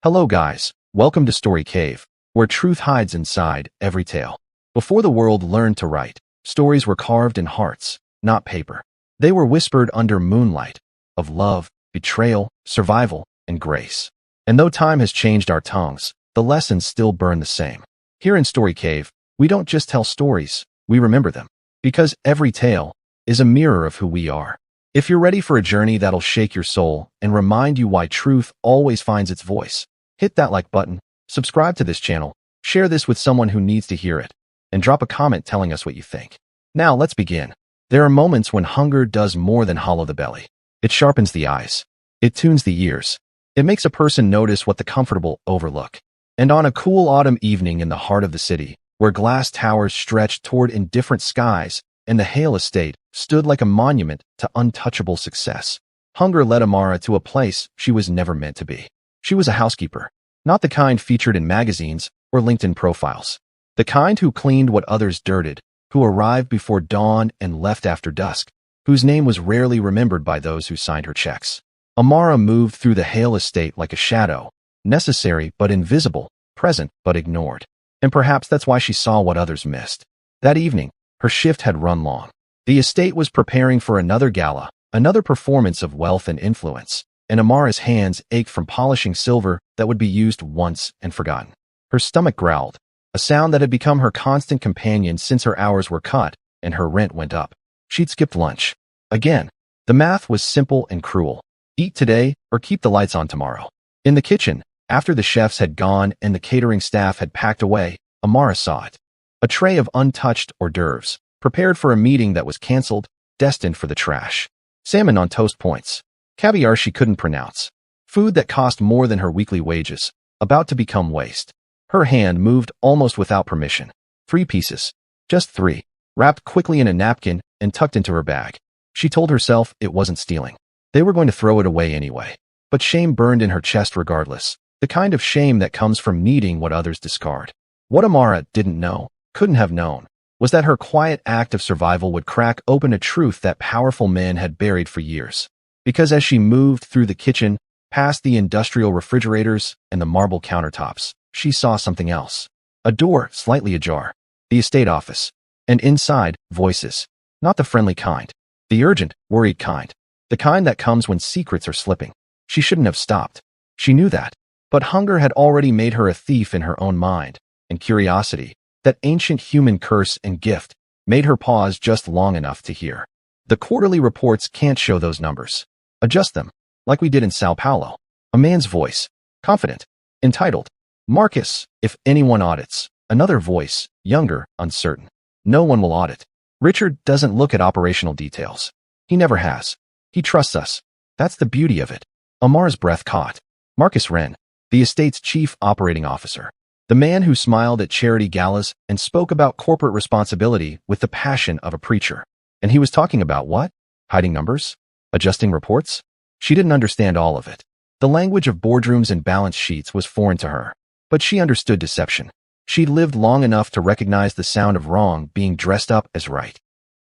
Hello guys, welcome to Story Cave, where truth hides inside every tale. Before the world learned to write, stories were carved in hearts, not paper. They were whispered under moonlight, of love, betrayal, survival, and grace. And though time has changed our tongues, the lessons still burn the same. Here in Story Cave, we don't just tell stories, we remember them. Because every tale is a mirror of who we are. If you're ready for a journey that'll shake your soul and remind you why truth always finds its voice, hit that like button, subscribe to this channel, share this with someone who needs to hear it, and drop a comment telling us what you think. Now let's begin. There are moments when hunger does more than hollow the belly. It sharpens the eyes. It tunes the ears. It makes a person notice what the comfortable overlook. And on a cool autumn evening in the heart of the city, where glass towers stretched toward indifferent skies, and the Hale estate stood like a monument to untouchable success, hunger led Amara to a place she was never meant to be. She was a housekeeper, not the kind featured in magazines or LinkedIn profiles. The kind who cleaned what others dirted, who arrived before dawn and left after dusk, whose name was rarely remembered by those who signed her checks. Amara moved through the Hale estate like a shadow, necessary but invisible, present but ignored. And perhaps that's why she saw what others missed. That evening, her shift had run long. The estate was preparing for another gala, another performance of wealth and influence, and Amara's hands ached from polishing silver that would be used once and forgotten. Her stomach growled, a sound that had become her constant companion since her hours were cut and her rent went up. She'd skipped lunch. Again, the math was simple and cruel. Eat today or keep the lights on tomorrow. In the kitchen, after the chefs had gone and the catering staff had packed away, Amara saw it. A tray of untouched hors d'oeuvres, prepared for a meeting that was canceled, destined for the trash. Salmon on toast points. Caviar she couldn't pronounce. Food that cost more than her weekly wages, about to become waste. Her hand moved almost without permission. 3 pieces. Just 3. Wrapped quickly in a napkin and tucked into her bag. She told herself it wasn't stealing. They were going to throw it away anyway. But shame burned in her chest regardless. The kind of shame that comes from needing what others discard. What Amara didn't know, couldn't have known, was that her quiet act of survival would crack open a truth that powerful men had buried for years. Because as she moved through the kitchen, past the industrial refrigerators and the marble countertops, she saw something else. A door slightly ajar. The estate office. And inside, voices. Not the friendly kind. The urgent, worried kind. The kind that comes when secrets are slipping. She shouldn't have stopped. She knew that. But hunger had already made her a thief in her own mind. And curiosity, that ancient human curse and gift, made her pause just long enough to hear. The quarterly reports can't show those numbers. Adjust them, like we did in Sao Paulo. A man's voice, confident, entitled. Marcus, if anyone audits. Another voice, younger, uncertain. No one will audit. Richard doesn't look at operational details. He never has. He trusts us. That's the beauty of it. Amara's breath caught. Marcus Wren, the estate's chief operating officer. The man who smiled at charity galas and spoke about corporate responsibility with the passion of a preacher. And he was talking about what? Hiding numbers? Adjusting reports? She didn't understand all of it. The language of boardrooms and balance sheets was foreign to her. But she understood deception. She'd lived long enough to recognize the sound of wrong being dressed up as right.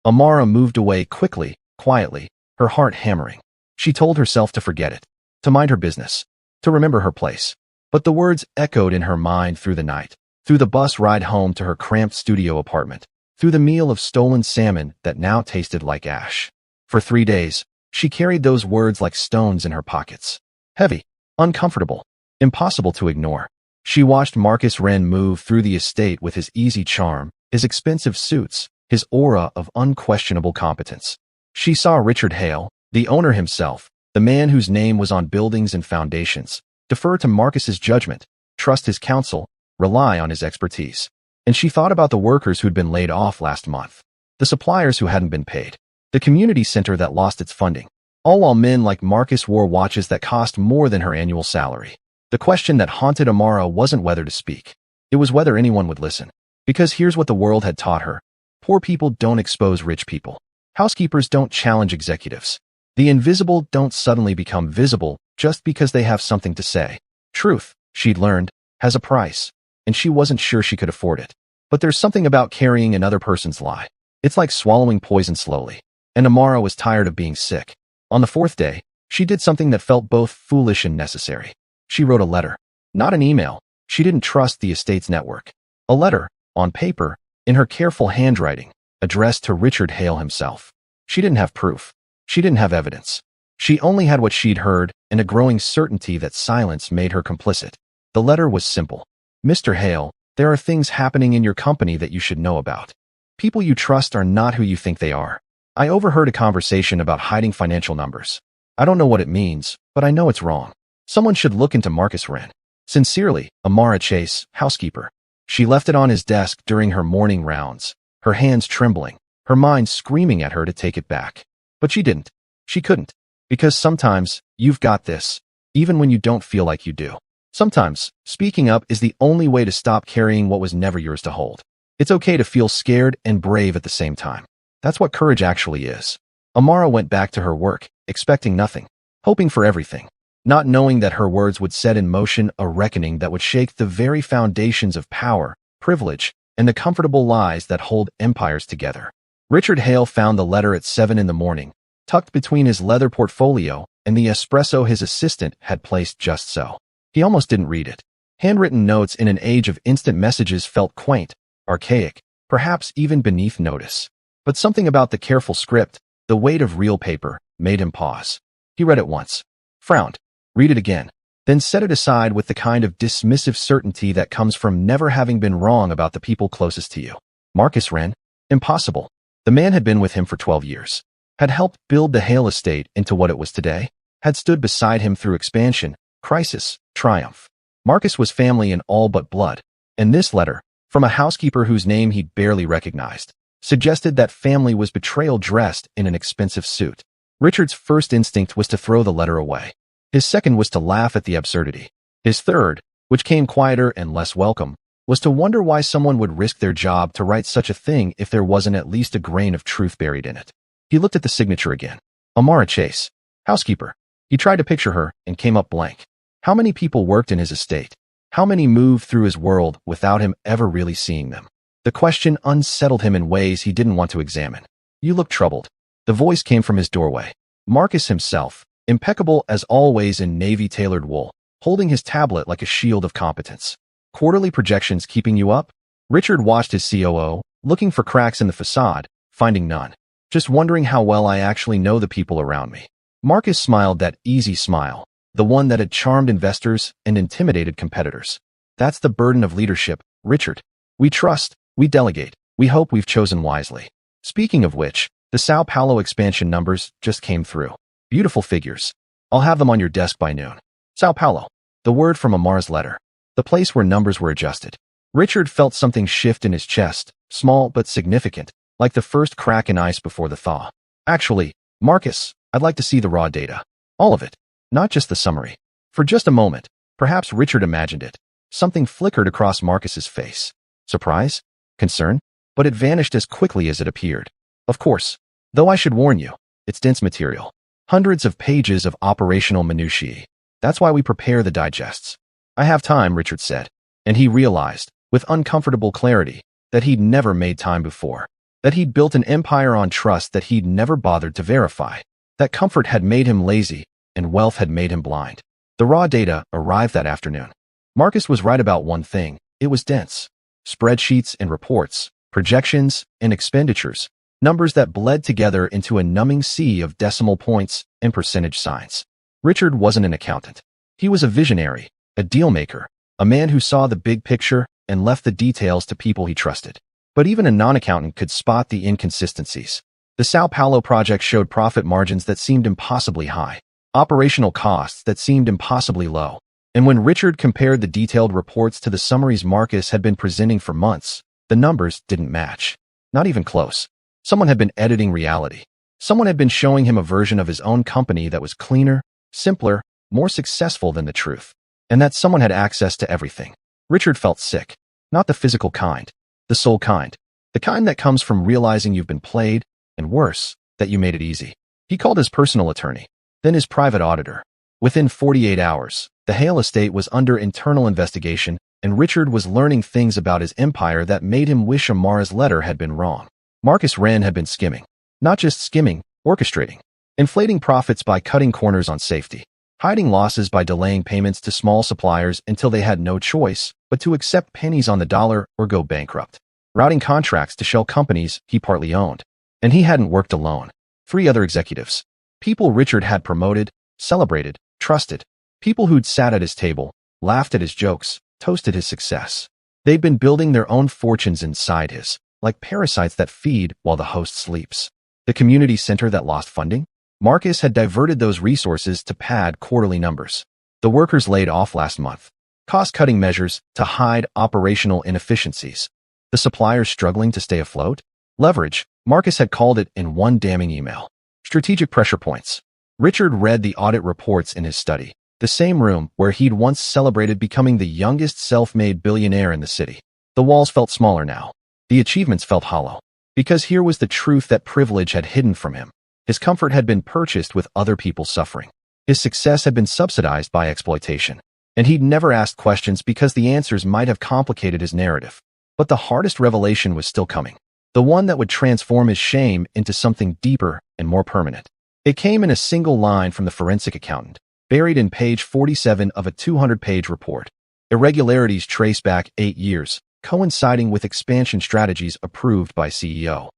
Amara moved away quickly, quietly, her heart hammering. She told herself to forget it, to mind her business, to remember her place. But the words echoed in her mind through the night, through the bus ride home to her cramped studio apartment, through the meal of stolen salmon that now tasted like ash. For 3 days, she carried those words like stones in her pockets. Heavy, uncomfortable, impossible to ignore. She watched Marcus Wren move through the estate with his easy charm, his expensive suits, his aura of unquestionable competence. She saw Richard Hale, the owner himself, the man whose name was on buildings and foundations, defer to Marcus's judgment, trust his counsel, rely on his expertise. And she thought about the workers who'd been laid off last month, the suppliers who hadn't been paid, the community center that lost its funding, all while men like Marcus wore watches that cost more than her annual salary. The question that haunted Amara wasn't whether to speak. It was whether anyone would listen. Because here's what the world had taught her. Poor people don't expose rich people. Housekeepers don't challenge executives. The invisible don't suddenly become visible just because they have something to say. Truth, she'd learned, has a price, and she wasn't sure she could afford it. But there's something about carrying another person's lie. It's like swallowing poison slowly. And Amara was tired of being sick. On the 4th day, she did something that felt both foolish and necessary. She wrote a letter. Not an email. She didn't trust the estate's network. A letter, on paper, in her careful handwriting, addressed to Richard Hale himself. She didn't have proof. She didn't have evidence. She only had what she'd heard and a growing certainty that silence made her complicit. The letter was simple. Mr. Hale, there are things happening in your company that you should know about. People you trust are not who you think they are. I overheard a conversation about hiding financial numbers. I don't know what it means, but I know it's wrong. Someone should look into Marcus Wren. Sincerely, Amara Chase, housekeeper. She left it on his desk during her morning rounds, her hands trembling, her mind screaming at her to take it back. But she didn't. She couldn't. Because sometimes, you've got this, even when you don't feel like you do. Sometimes, speaking up is the only way to stop carrying what was never yours to hold. It's okay to feel scared and brave at the same time. That's what courage actually is. Amara went back to her work, expecting nothing, hoping for everything, not knowing that her words would set in motion a reckoning that would shake the very foundations of power, privilege, and the comfortable lies that hold empires together. Richard Hale found the letter at 7 in the morning, tucked between his leather portfolio and the espresso his assistant had placed just so. He almost didn't read it. Handwritten notes in an age of instant messages felt quaint, archaic, perhaps even beneath notice. But something about the careful script, the weight of real paper, made him pause. He read it once, frowned, read it again, then set it aside with the kind of dismissive certainty that comes from never having been wrong about the people closest to you. Marcus Wren? Impossible. The man had been with him for 12 years. Had helped build the Hale estate into what it was today, had stood beside him through expansion, crisis, triumph. Marcus was family in all but blood, and this letter, from a housekeeper whose name he'd barely recognized, suggested that family was betrayal dressed in an expensive suit. Richard's first instinct was to throw the letter away. His second was to laugh at the absurdity. His third, which came quieter and less welcome, was to wonder why someone would risk their job to write such a thing if there wasn't at least a grain of truth buried in it. He looked at the signature again. Amara Chase, housekeeper. He tried to picture her and came up blank. How many people worked in his estate? How many moved through his world without him ever really seeing them? The question unsettled him in ways he didn't want to examine. You look troubled. The voice came from his doorway. Marcus himself, impeccable as always in navy-tailored wool, holding his tablet like a shield of competence. Quarterly projections keeping you up? Richard watched his COO, looking for cracks in the facade, finding none. Just wondering how well I actually know the people around me. Marcus smiled that easy smile, the one that had charmed investors and intimidated competitors. That's the burden of leadership, Richard. We trust, we delegate, we hope we've chosen wisely. Speaking of which, the Sao Paulo expansion numbers just came through. Beautiful figures. I'll have them on your desk by noon. Sao Paulo. The word from Amara's letter. The place where numbers were adjusted. Richard felt something shift in his chest, small but significant, like the first crack in ice before the thaw. Actually, Marcus, I'd like to see the raw data. All of it. Not just the summary. For just a moment, perhaps Richard imagined it. Something flickered across Marcus's face. Surprise? Concern? But it vanished as quickly as it appeared. Of course. Though I should warn you, it's dense material. Hundreds of pages of operational minutiae. That's why we prepare the digests. I have time, Richard said. And he realized, with uncomfortable clarity, that he'd never made time before. That he'd built an empire on trust that he'd never bothered to verify. That comfort had made him lazy, and wealth had made him blind. The raw data arrived that afternoon. Marcus was right about one thing. It was dense. Spreadsheets and reports, projections and expenditures, numbers that bled together into a numbing sea of decimal points and percentage signs. Richard wasn't an accountant. He was a visionary, a deal-maker, a man who saw the big picture and left the details to people he trusted. But even a non-accountant could spot the inconsistencies. The Sao Paulo project showed profit margins that seemed impossibly high, operational costs that seemed impossibly low. And when Richard compared the detailed reports to the summaries Marcus had been presenting for months, the numbers didn't match. Not even close. Someone had been editing reality. Someone had been showing him a version of his own company that was cleaner, simpler, more successful than the truth. And that someone had access to everything. Richard felt sick. Not the physical kind. The soul kind. The kind that comes from realizing you've been played, and worse, that you made it easy. He called his personal attorney, then his private auditor. Within 48 hours, the Hale estate was under internal investigation, and Richard was learning things about his empire that made him wish Amara's letter had been wrong. Marcus Wren had been skimming. Not just skimming, orchestrating. Inflating profits by cutting corners on safety. hiding losses by delaying payments to small suppliers until they had no choice but to accept pennies on the dollar or go bankrupt, routing contracts to shell companies he partly owned. And he hadn't worked alone. 3 other executives. People Richard had promoted, celebrated, trusted. People who'd sat at his table, laughed at his jokes, toasted his success. They'd been building their own fortunes inside his, like parasites that feed while the host sleeps. The community center that lost funding? Marcus had diverted those resources to pad quarterly numbers. The workers laid off last month. Cost-cutting measures to hide operational inefficiencies. The suppliers struggling to stay afloat? Leverage, Marcus had called it in one damning email. Strategic pressure points. Richard read the audit reports in his study, the same room where he'd once celebrated becoming the youngest self-made billionaire in the city. The walls felt smaller now. The achievements felt hollow. Because here was the truth that privilege had hidden from him. His comfort had been purchased with other people's suffering. His success had been subsidized by exploitation. And he'd never asked questions because the answers might have complicated his narrative. But the hardest revelation was still coming. The one that would transform his shame into something deeper and more permanent. It came in a single line from the forensic accountant, buried in page 47 of a 200-page report. Irregularities trace back 8 years, coinciding with expansion strategies approved by CEO.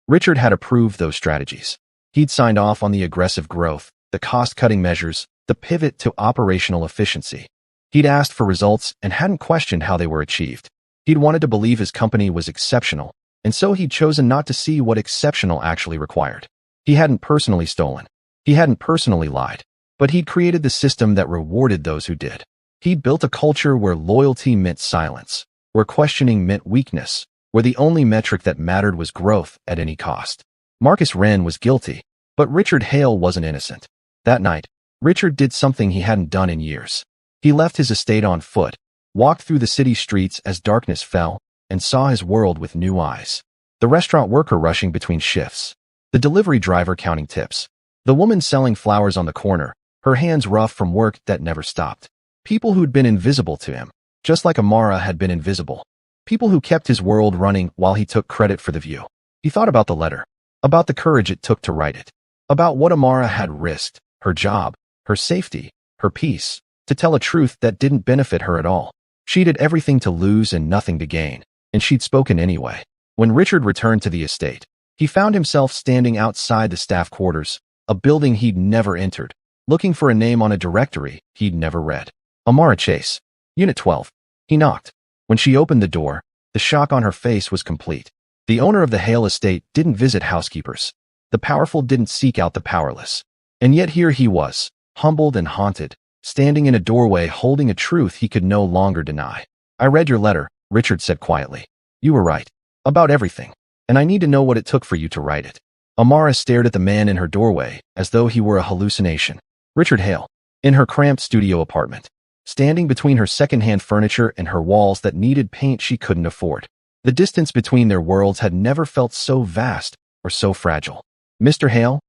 Richard had approved those strategies. He'd signed off on the aggressive growth, the cost-cutting measures, the pivot to operational efficiency. He'd asked for results and hadn't questioned how they were achieved. He'd wanted to believe his company was exceptional, and so he'd chosen not to see what exceptional actually required. He hadn't personally stolen. He hadn't personally lied. But he'd created the system that rewarded those who did. He'd built a culture where loyalty meant silence, where questioning meant weakness, where the only metric that mattered was growth at any cost. Marcus Wren was guilty, but Richard Hale wasn't innocent. That night, Richard did something he hadn't done in years. He left his estate on foot, walked through the city streets as darkness fell, and saw his world with new eyes. The restaurant worker rushing between shifts. The delivery driver counting tips. The woman selling flowers on the corner, her hands rough from work that never stopped. People who'd been invisible to him, just like Amara had been invisible. People who kept his world running while he took credit for the view. He thought about the letter, about the courage it took to write it, about what Amara had risked, her job, her safety, her peace, to tell a truth that didn't benefit her at all. She'd had everything to lose and nothing to gain, and she'd spoken anyway. When Richard returned to the estate, he found himself standing outside the staff quarters, a building he'd never entered, looking for a name on a directory he'd never read. Amara Chase, Unit 12. He knocked. When she opened the door, the shock on her face was complete. The owner of the Hale estate didn't visit housekeepers. The powerful didn't seek out the powerless. And yet here he was, humbled and haunted, standing in a doorway holding a truth he could no longer deny. I read your letter, Richard said quietly. You were right. About everything. And I need to know what it took for you to write it. Amara stared at the man in her doorway as though he were a hallucination. Richard Hale, in her cramped studio apartment, standing between her second-hand furniture and her walls that needed paint she couldn't afford. The distance between their worlds had never felt so vast or so fragile. Mr. Hale?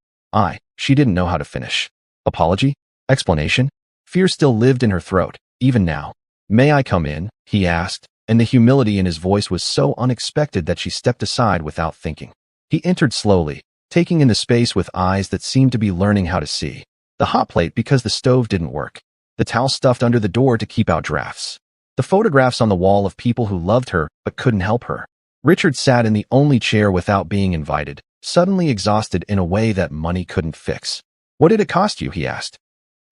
She didn't know how to finish. Apology? Explanation? Fear still lived in her throat, even now. May I come in? He asked, and the humility in his voice was so unexpected that she stepped aside without thinking. He entered slowly, taking in the space with eyes that seemed to be learning how to see. The hot plate because the stove didn't work. The towel stuffed under the door to keep out drafts. The photographs on the wall of people who loved her but couldn't help her. Richard sat in the only chair without being invited, suddenly exhausted in a way that money couldn't fix. What did it cost you, he asked.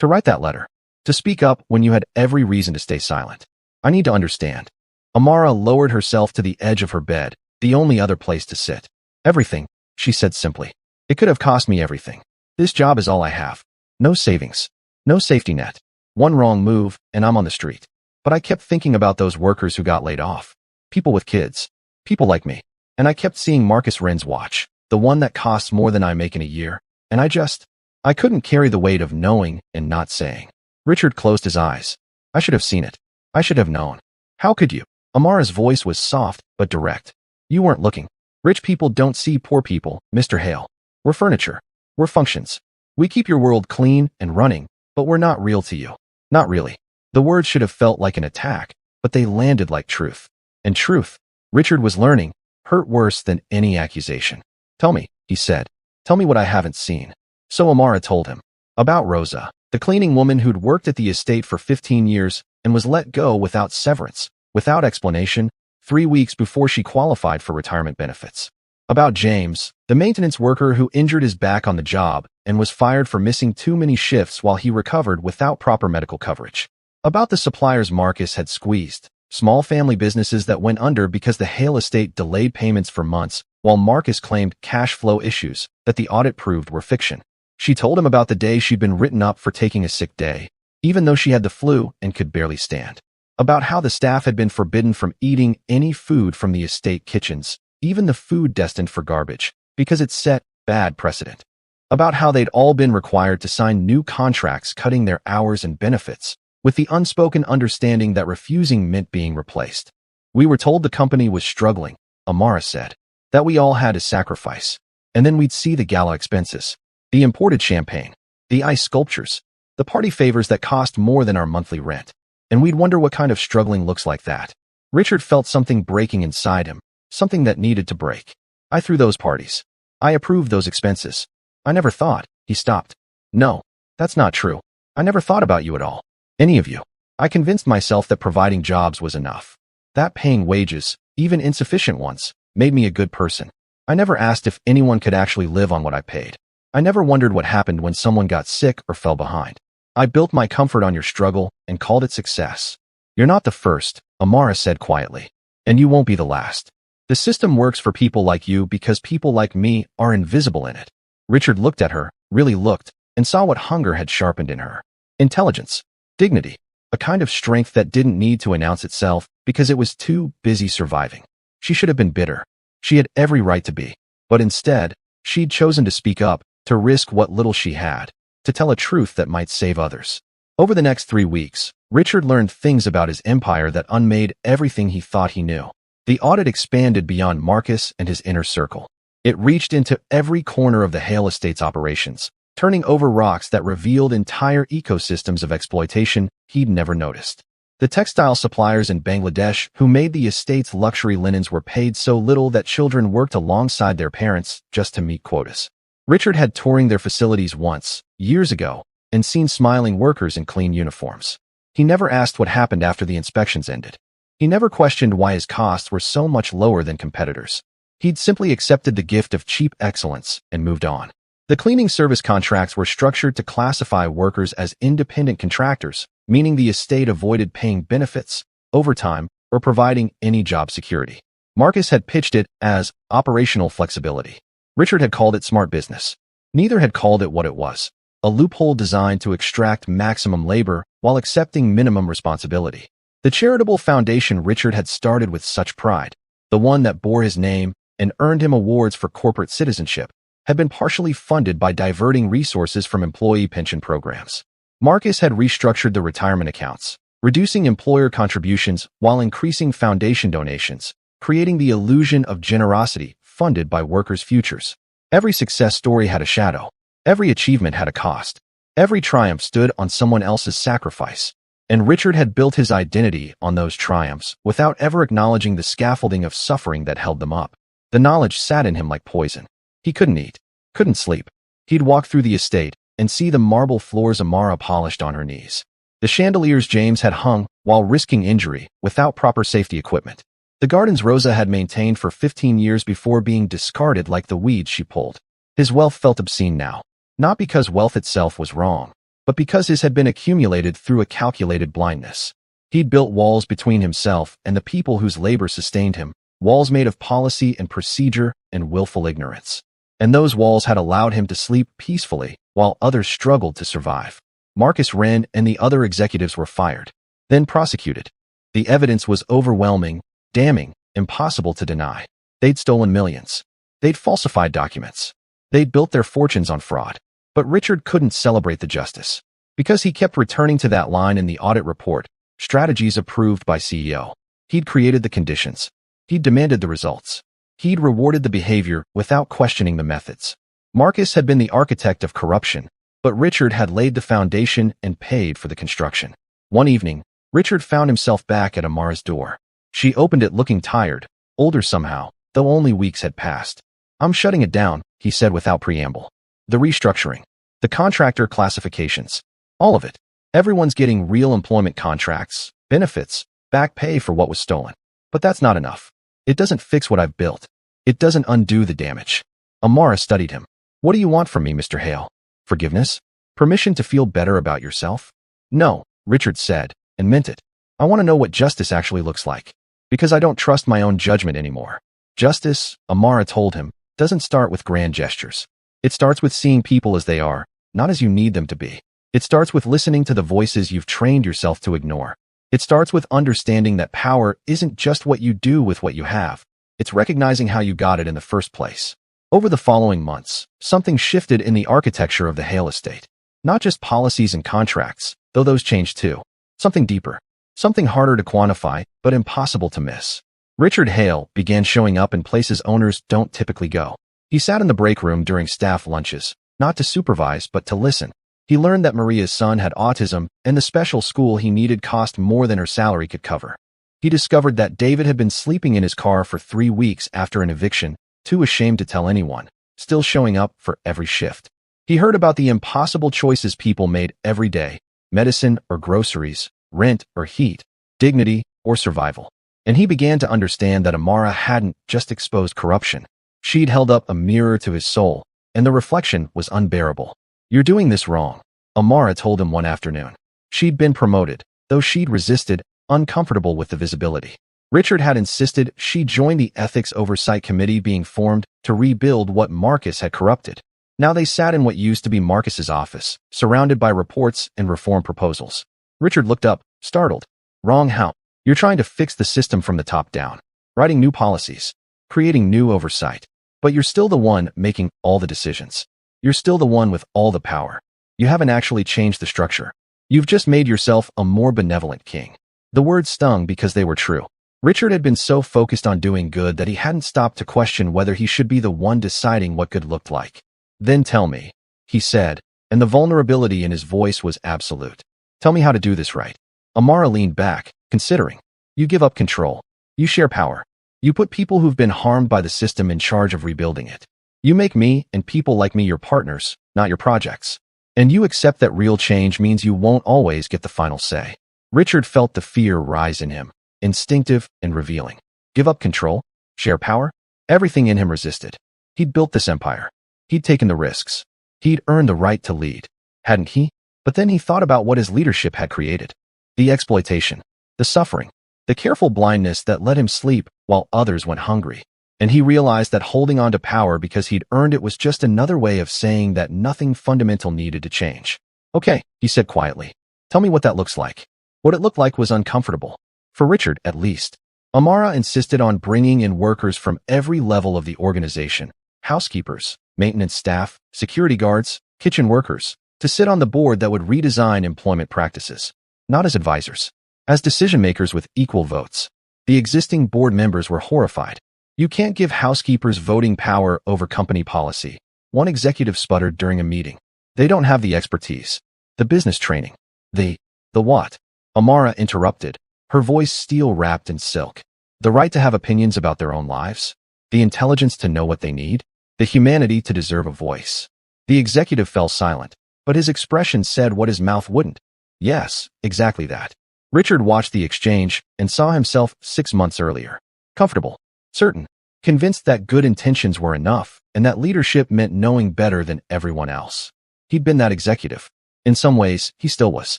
To write that letter. To speak up when you had every reason to stay silent. I need to understand. Amara lowered herself to the edge of her bed, the only other place to sit. Everything, she said simply. It could have cost me everything. This job is all I have. No savings. No safety net. One wrong move, and I'm on the street. But I kept thinking about those workers who got laid off. People with kids. People like me. And I kept seeing Marcus Wren's watch, the one that costs more than I make in a year, and I couldn't carry the weight of knowing and not saying. Richard closed his eyes. I should have seen it. I should have known. How could you? Amara's voice was soft but direct. You weren't looking. Rich people don't see poor people, Mr. Hale. We're furniture. We're functions. We keep your world clean and running, but we're not real to you. Not really. The words should have felt like an attack, but they landed like truth. And truth, Richard was learning, hurt worse than any accusation. Tell me, he said. Tell me what I haven't seen. So Amara told him. About Rosa, The cleaning woman who'd worked at the estate for 15 years and was let go without severance, without explanation, 3 weeks before she qualified for retirement benefits. About James, the maintenance worker who injured his back on the job and was fired for missing too many shifts while he recovered without proper medical coverage. About the suppliers Marcus had squeezed, small family businesses that went under because the Hale estate delayed payments for months, while Marcus claimed cash flow issues that the audit proved were fiction. She told him about the day she'd been written up for taking a sick day, even though she had the flu and could barely stand. About how the staff had been forbidden from eating any food from the estate kitchens, even the food destined for garbage, because it set bad precedent. About how they'd all been required to sign new contracts cutting their hours and benefits, with the unspoken understanding that refusing meant being replaced. We were told the company was struggling, Amara said, that we all had to sacrifice, and then we'd see the gala expenses, the imported champagne, the ice sculptures, the party favors that cost more than our monthly rent, and we'd wonder what kind of struggling looks like that. Richard felt something breaking inside him, something that needed to break. I threw those parties. I approved those expenses. I never thought, he stopped. No, that's not true. I never thought about you at all. Any of you. I convinced myself that providing jobs was enough. That paying wages, even insufficient ones, made me a good person. I never asked if anyone could actually live on what I paid. I never wondered what happened when someone got sick or fell behind. I built my comfort on your struggle and called it success. You're not the first, Amara said quietly. And you won't be the last. The system works for people like you because people like me are invisible in it. Richard looked at her, really looked, and saw what hunger had sharpened in her. Intelligence. Dignity. A kind of strength that didn't need to announce itself because it was too busy surviving. She should have been bitter. She had every right to be. But instead, she'd chosen to speak up, to risk what little she had, to tell a truth that might save others. Over the next 3 weeks, Richard learned things about his empire that unmade everything he thought he knew. The audit expanded beyond Marcus and his inner circle. It reached into every corner of the Hale estate's operations, turning over rocks that revealed entire ecosystems of exploitation he'd never noticed. The textile suppliers in Bangladesh who made the estate's luxury linens were paid so little that children worked alongside their parents just to meet quotas. Richard had touring their facilities once, years ago, and seen smiling workers in clean uniforms. He never asked what happened after the inspections ended. He never questioned why his costs were so much lower than competitors. He'd simply accepted the gift of cheap excellence and moved on. The cleaning service contracts were structured to classify workers as independent contractors, meaning the estate avoided paying benefits, overtime, or providing any job security. Marcus had pitched it as operational flexibility. Richard had called it smart business. Neither had called it what it was, a loophole designed to extract maximum labor while accepting minimum responsibility. The charitable foundation Richard had started with such pride, the one that bore his name and earned him awards for corporate citizenship, had been partially funded by diverting resources from employee pension programs. Marcus had restructured the retirement accounts, reducing employer contributions while increasing foundation donations, creating the illusion of generosity funded by workers' futures. Every success story had a shadow. Every achievement had a cost. Every triumph stood on someone else's sacrifice. And Richard had built his identity on those triumphs without ever acknowledging the scaffolding of suffering that held them up. The knowledge sat in him like poison. He couldn't eat, couldn't sleep. He'd walk through the estate and see the marble floors Amara polished on her knees, the chandeliers James had hung while risking injury without proper safety equipment, the gardens Rosa had maintained for 15 years before being discarded like the weeds she pulled. His wealth felt obscene now, not because wealth itself was wrong, but because his had been accumulated through a calculated blindness. He'd built walls between himself and the people whose labor sustained him, walls made of policy and procedure and willful ignorance. And those walls had allowed him to sleep peacefully while others struggled to survive. Marcus Wren and the other executives were fired, then prosecuted. The evidence was overwhelming, damning, impossible to deny. They'd stolen millions. They'd falsified documents. They'd built their fortunes on fraud. But Richard couldn't celebrate the justice, because he kept returning to that line in the audit report, strategies approved by CEO. He'd created the conditions. He'd demanded the results. He'd rewarded the behavior without questioning the methods. Marcus had been the architect of corruption, but Richard had laid the foundation and paid for the construction. One evening, Richard found himself back at Amara's door. She opened it looking tired, older somehow, though only weeks had passed. "I'm shutting it down," he said without preamble. "The restructuring. The contractor classifications. All of it. Everyone's getting real employment contracts, benefits, back pay for what was stolen. But that's not enough. It doesn't fix what I've built. It doesn't undo the damage. Amara studied him. What do you want from me, Mr. Hale? Forgiveness? Permission to feel better about yourself? No, Richard said, and meant it. I want to know what justice actually looks like. Because I don't trust my own judgment anymore. Justice, Amara told him, doesn't start with grand gestures. It starts with seeing people as they are, not as you need them to be. It starts with listening to the voices you've trained yourself to ignore. It starts with understanding that power isn't just what you do with what you have. It's recognizing how you got it in the first place. Over the following months, something shifted in the architecture of the Hale estate. Not just policies and contracts, though those changed too. Something deeper. Something harder to quantify, but impossible to miss. Richard Hale began showing up in places owners don't typically go. He sat in the break room during staff lunches, not to supervise but to listen. He learned that Maria's son had autism and the special school he needed cost more than her salary could cover. He discovered that David had been sleeping in his car for 3 weeks after an eviction, too ashamed to tell anyone, still showing up for every shift. He heard about the impossible choices people made every day, medicine or groceries, rent or heat, dignity or survival. And he began to understand that Amara hadn't just exposed corruption. She'd held up a mirror to his soul, and the reflection was unbearable. You're doing this wrong, Amara told him one afternoon. She'd been promoted, though she'd resisted, uncomfortable with the visibility. Richard had insisted she join the Ethics Oversight Committee being formed to rebuild what Marcus had corrupted. Now they sat in what used to be Marcus's office, surrounded by reports and reform proposals. Richard looked up, startled. Wrong how? You're trying to fix the system from the top down, writing new policies, creating new oversight. But you're still the one making all the decisions. You're still the one with all the power. You haven't actually changed the structure. You've just made yourself a more benevolent king. The words stung because they were true. Richard had been so focused on doing good that he hadn't stopped to question whether he should be the one deciding what good looked like. Then tell me, he said, and the vulnerability in his voice was absolute. Tell me how to do this right. Amara leaned back, considering. You give up control. You share power. You put people who've been harmed by the system in charge of rebuilding it. You make me and people like me your partners, not your projects. And you accept that real change means you won't always get the final say. Richard felt the fear rise in him, instinctive and revealing. Give up control? Share power? Everything in him resisted. He'd built this empire. He'd taken the risks. He'd earned the right to lead. Hadn't he? But then he thought about what his leadership had created. The exploitation. The suffering. The careful blindness that let him sleep while others went hungry. And he realized that holding on to power because he'd earned it was just another way of saying that nothing fundamental needed to change. Okay, he said quietly. Tell me what that looks like. What it looked like was uncomfortable. For Richard, at least. Amara insisted on bringing in workers from every level of the organization. Housekeepers, maintenance staff, security guards, kitchen workers, to sit on the board that would redesign employment practices. Not as advisors. As decision-makers with equal votes. The existing board members were horrified. You can't give housekeepers voting power over company policy. One executive sputtered during a meeting. They don't have the expertise. The business training. The what? Amara interrupted, her voice steel-wrapped in silk. The right to have opinions about their own lives? The intelligence to know what they need? The humanity to deserve a voice? The executive fell silent, but his expression said what his mouth wouldn't. Yes, exactly that. Richard watched the exchange and saw himself 6 months earlier. Comfortable. Certain. Convinced that good intentions were enough and that leadership meant knowing better than everyone else. He'd been that executive. In some ways, he still was.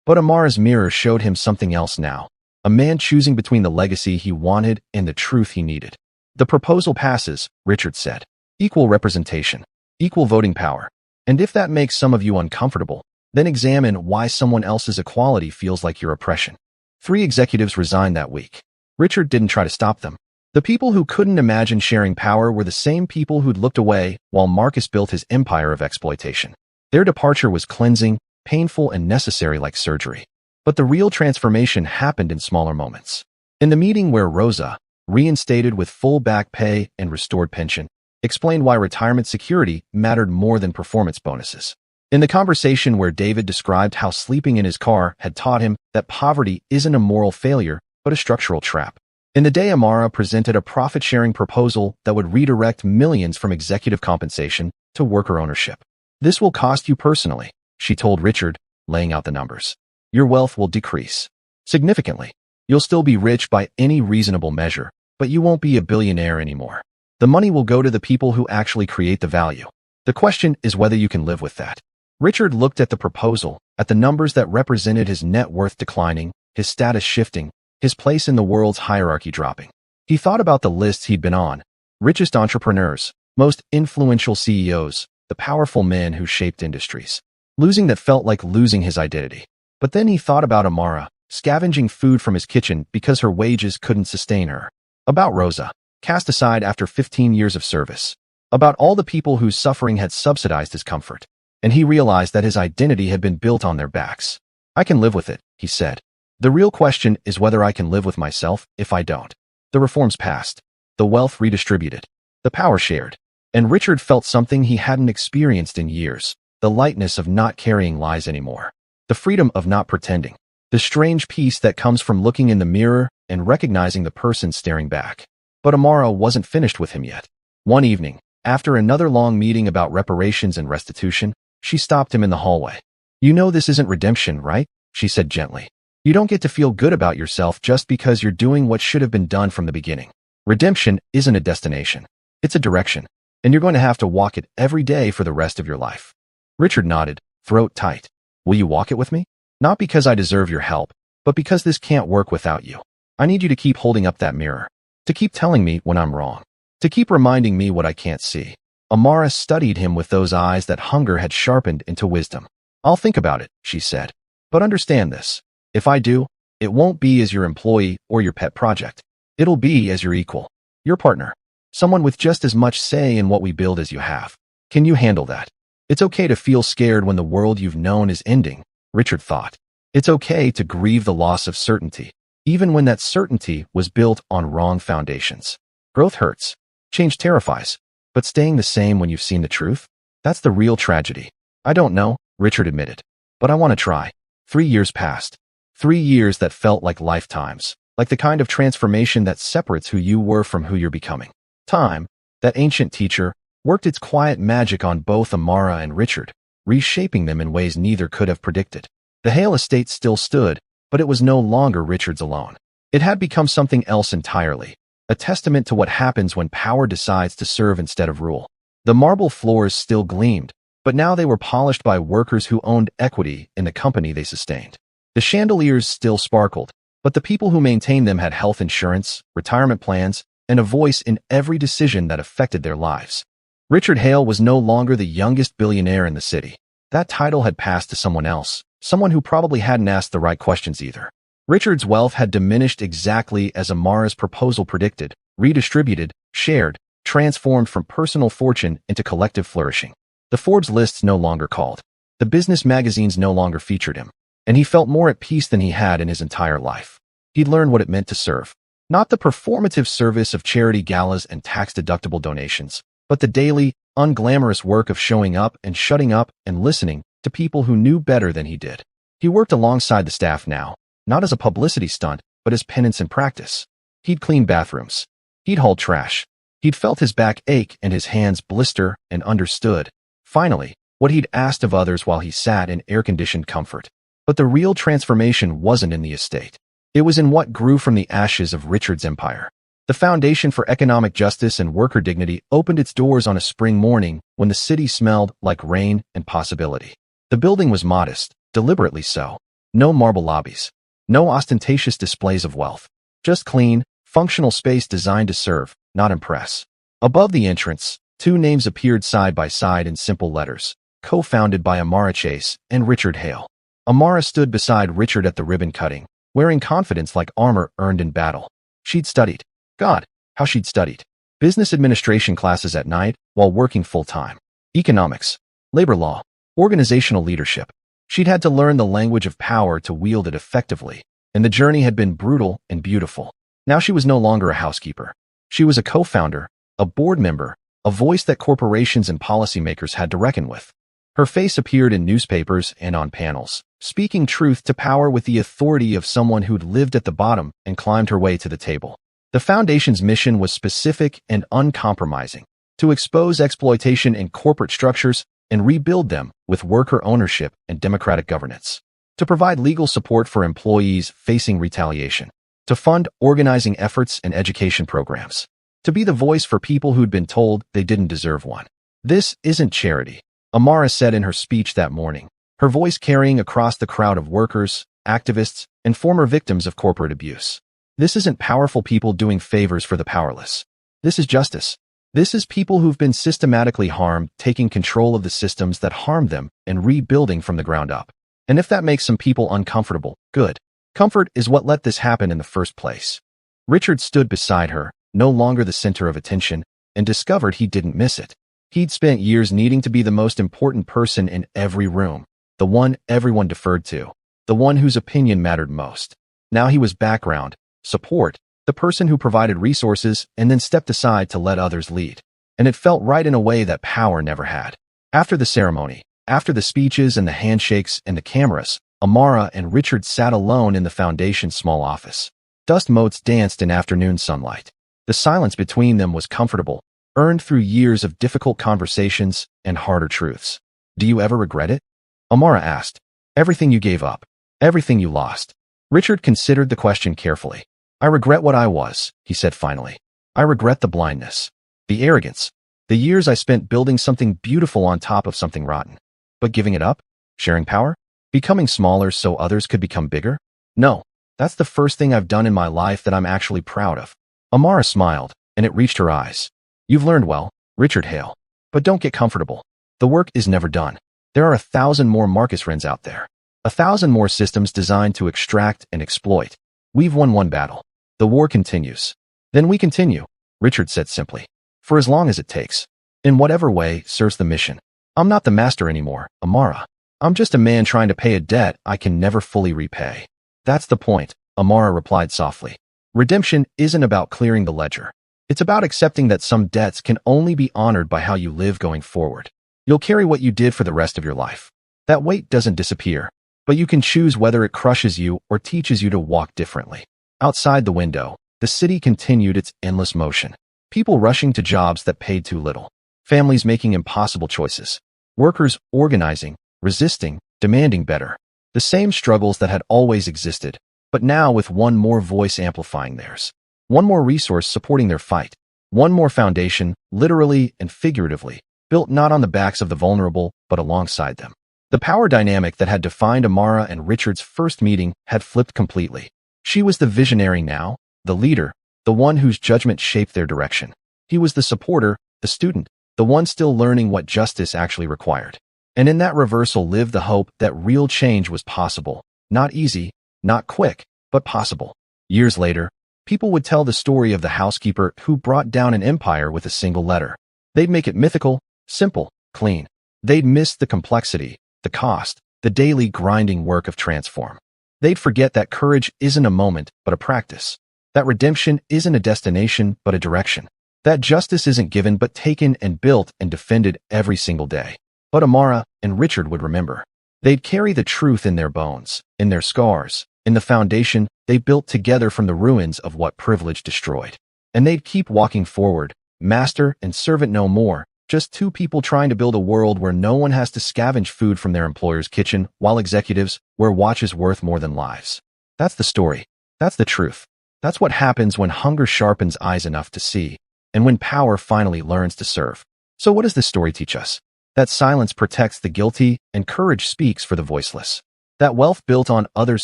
But Amara's mirror showed him something else now. A man choosing between the legacy he wanted and the truth he needed. The proposal passes, Richard said. Equal representation. Equal voting power. And if that makes some of you uncomfortable, then examine why someone else's equality feels like your oppression. 3 executives resigned that week. Richard didn't try to stop them. The people who couldn't imagine sharing power were the same people who'd looked away while Marcus built his empire of exploitation. Their departure was cleansing, painful, and necessary like surgery. But the real transformation happened in smaller moments. In the meeting where Rosa, reinstated with full back pay and restored pension, explained why retirement security mattered more than performance bonuses. In the conversation where David described how sleeping in his car had taught him that poverty isn't a moral failure, but a structural trap. In the day Amara presented a profit-sharing proposal that would redirect millions from executive compensation to worker ownership. This will cost you personally, she told Richard, laying out the numbers. Your wealth will decrease significantly. You'll still be rich by any reasonable measure, but you won't be a billionaire anymore. The money will go to the people who actually create the value. The question is whether you can live with that. Richard looked at the proposal, at the numbers that represented his net worth declining, his status shifting, his place in the world's hierarchy dropping. He thought about the lists he'd been on: richest entrepreneurs, most influential CEOs, the powerful men who shaped industries. Losing that felt like losing his identity. But then he thought about Amara, scavenging food from his kitchen because her wages couldn't sustain her. About Rosa, cast aside after 15 years of service. About all the people whose suffering had subsidized his comfort. And he realized that his identity had been built on their backs. I can live with it, he said. The real question is whether I can live with myself if I don't. The reforms passed. The wealth redistributed. The power shared. And Richard felt something he hadn't experienced in years. The lightness of not carrying lies anymore. The freedom of not pretending. The strange peace that comes from looking in the mirror and recognizing the person staring back. But Amara wasn't finished with him yet. One evening, after another long meeting about reparations and restitution, she stopped him in the hallway. You know this isn't redemption, right? She said gently. You don't get to feel good about yourself just because you're doing what should have been done from the beginning. Redemption isn't a destination. It's a direction. And you're going to have to walk it every day for the rest of your life. Richard nodded, throat tight. Will you walk it with me? Not because I deserve your help, but because this can't work without you. I need you to keep holding up that mirror. To keep telling me when I'm wrong. To keep reminding me what I can't see. Amara studied him with those eyes that hunger had sharpened into wisdom. I'll think about it, she said. But understand this. If I do, it won't be as your employee or your pet project. It'll be as your equal. Your partner. Someone with just as much say in what we build as you have. Can you handle that? It's okay to feel scared when the world you've known is ending, Richard thought. It's okay to grieve the loss of certainty, even when that certainty was built on wrong foundations. Growth hurts. Change terrifies. But staying the same when you've seen the truth? That's the real tragedy. I don't know, Richard admitted. But I want to try. 3 years passed. 3 years that felt like lifetimes. Like the kind of transformation that separates who you were from who you're becoming. Time, that ancient teacher, worked its quiet magic on both Amara and Richard, reshaping them in ways neither could have predicted. The Hale estate still stood, but it was no longer Richard's alone. It had become something else entirely. A testament to what happens when power decides to serve instead of rule. The marble floors still gleamed, but now they were polished by workers who owned equity in the company they sustained. The chandeliers still sparkled, but the people who maintained them had health insurance, retirement plans, and a voice in every decision that affected their lives. Richard Hale was no longer the youngest billionaire in the city. That title had passed to someone else, someone who probably hadn't asked the right questions either. Richard's wealth had diminished exactly as Amara's proposal predicted, redistributed, shared, transformed from personal fortune into collective flourishing. The Forbes lists no longer called. The business magazines no longer featured him. And he felt more at peace than he had in his entire life. He'd learned what it meant to serve. Not the performative service of charity galas and tax-deductible donations, but the daily, unglamorous work of showing up and shutting up and listening to people who knew better than he did. He worked alongside the staff now, not as a publicity stunt, but as penance and practice. He'd cleaned bathrooms. He'd hauled trash. He'd felt his back ache and his hands blister and understood, finally, what he'd asked of others while he sat in air-conditioned comfort. But the real transformation wasn't in the estate. It was in what grew from the ashes of Richard's empire. The Foundation for Economic Justice and Worker Dignity opened its doors on a spring morning when the city smelled like rain and possibility. The building was modest, deliberately so. No marble lobbies. No ostentatious displays of wealth. Just clean, functional space designed to serve, not impress. Above the entrance, 2 names appeared side by side in simple letters, co-founded by Amara Chase and Richard Hale. Amara stood beside Richard at the ribbon cutting, wearing confidence like armor earned in battle. She'd studied. God, how she'd studied. Business administration classes at night while working full-time. Economics, labor law, organizational leadership. She'd had to learn the language of power to wield it effectively, and the journey had been brutal and beautiful. Now she was no longer a housekeeper. She was a co-founder, a board member, a voice that corporations and policymakers had to reckon with. Her face appeared in newspapers and on panels, speaking truth to power with the authority of someone who'd lived at the bottom and climbed her way to the table. The Foundation's mission was specific and uncompromising: to expose exploitation in corporate structures and rebuild them with worker ownership and democratic governance. To provide legal support for employees facing retaliation. To fund organizing efforts and education programs. To be the voice for people who'd been told they didn't deserve one. This isn't charity, Amara said in her speech that morning, her voice carrying across the crowd of workers, activists, and former victims of corporate abuse. This isn't powerful people doing favors for the powerless. This is justice. This is people who've been systematically harmed, taking control of the systems that harmed them and rebuilding from the ground up. And if that makes some people uncomfortable, good. Comfort is what let this happen in the first place. Richard stood beside her, no longer the center of attention, and discovered he didn't miss it. He'd spent years needing to be the most important person in every room, the one everyone deferred to, the one whose opinion mattered most. Now he was background, support, the person who provided resources and then stepped aside to let others lead. And it felt right in a way that power never had. After the ceremony, after the speeches and the handshakes and the cameras, Amara and Richard sat alone in the Foundation's small office. Dust motes danced in afternoon sunlight. The silence between them was comfortable, earned through years of difficult conversations and harder truths. Do you ever regret it? Amara asked. Everything you gave up. Everything you lost. Richard considered the question carefully. I regret what I was, he said finally. I regret the blindness, the arrogance, the years I spent building something beautiful on top of something rotten. But giving it up? Sharing power? Becoming smaller so others could become bigger? No, that's the first thing I've done in my life that I'm actually proud of. Amara smiled, and it reached her eyes. You've learned well, Richard Hale. But don't get comfortable. The work is never done. There are 1,000 more Marcus Wrens out there. 1,000 more systems designed to extract and exploit. We've won one battle. The war continues. Then we continue, Richard said simply. For as long as it takes. In whatever way serves the mission. I'm not the master anymore, Amara. I'm just a man trying to pay a debt I can never fully repay. That's the point, Amara replied softly. Redemption isn't about clearing the ledger. It's about accepting that some debts can only be honored by how you live going forward. You'll carry what you did for the rest of your life. That weight doesn't disappear, but you can choose whether it crushes you or teaches you to walk differently. Outside the window, the city continued its endless motion. People rushing to jobs that paid too little. Families making impossible choices. Workers organizing, resisting, demanding better. The same struggles that had always existed, but now with one more voice amplifying theirs. One more resource supporting their fight. One more foundation, literally and figuratively, built not on the backs of the vulnerable, but alongside them. The power dynamic that had defined Amara and Richard's first meeting had flipped completely. She was the visionary now, the leader, the one whose judgment shaped their direction. He was the supporter, the student, the one still learning what justice actually required. And in that reversal lived the hope that real change was possible. Not easy, not quick, but possible. Years later, people would tell the story of the housekeeper who brought down an empire with a single letter. They'd make it mythical, simple, clean. They'd miss the complexity, the cost, the daily grinding work of transform. They'd forget that courage isn't a moment, but a practice. That redemption isn't a destination, but a direction. That justice isn't given, but taken and built and defended every single day. But Amara and Richard would remember. They'd carry the truth in their bones, in their scars, in the foundation they built together from the ruins of what privilege destroyed. And they'd keep walking forward, master and servant no more, just two people trying to build a world where no one has to scavenge food from their employer's kitchen, while executives wear watches worth more than lives. That's the story. That's the truth. That's what happens when hunger sharpens eyes enough to see, and when power finally learns to serve. So what does this story teach us? That silence protects the guilty and courage speaks for the voiceless. That wealth built on others'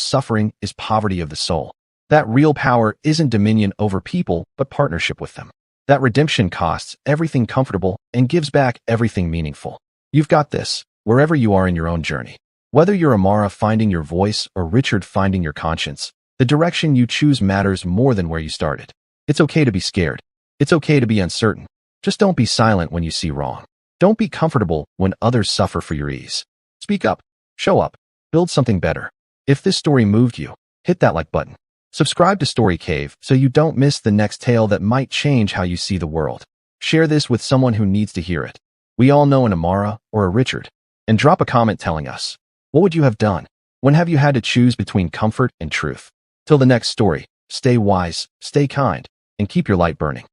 suffering is poverty of the soul. That real power isn't dominion over people, but partnership with them. That redemption costs everything comfortable and gives back everything meaningful. You've got this, wherever you are in your own journey. Whether you're Amara finding your voice or Richard finding your conscience, the direction you choose matters more than where you started. It's okay to be scared. It's okay to be uncertain. Just don't be silent when you see wrong. Don't be comfortable when others suffer for your ease. Speak up. Show up. Build something better. If this story moved you, hit that like button. Subscribe to Story Cave so you don't miss the next tale that might change how you see the world. Share this with someone who needs to hear it. We all know an Amara or a Richard. And drop a comment telling us, what would you have done? When have you had to choose between comfort and truth? Till the next story, stay wise, stay kind, and keep your light burning.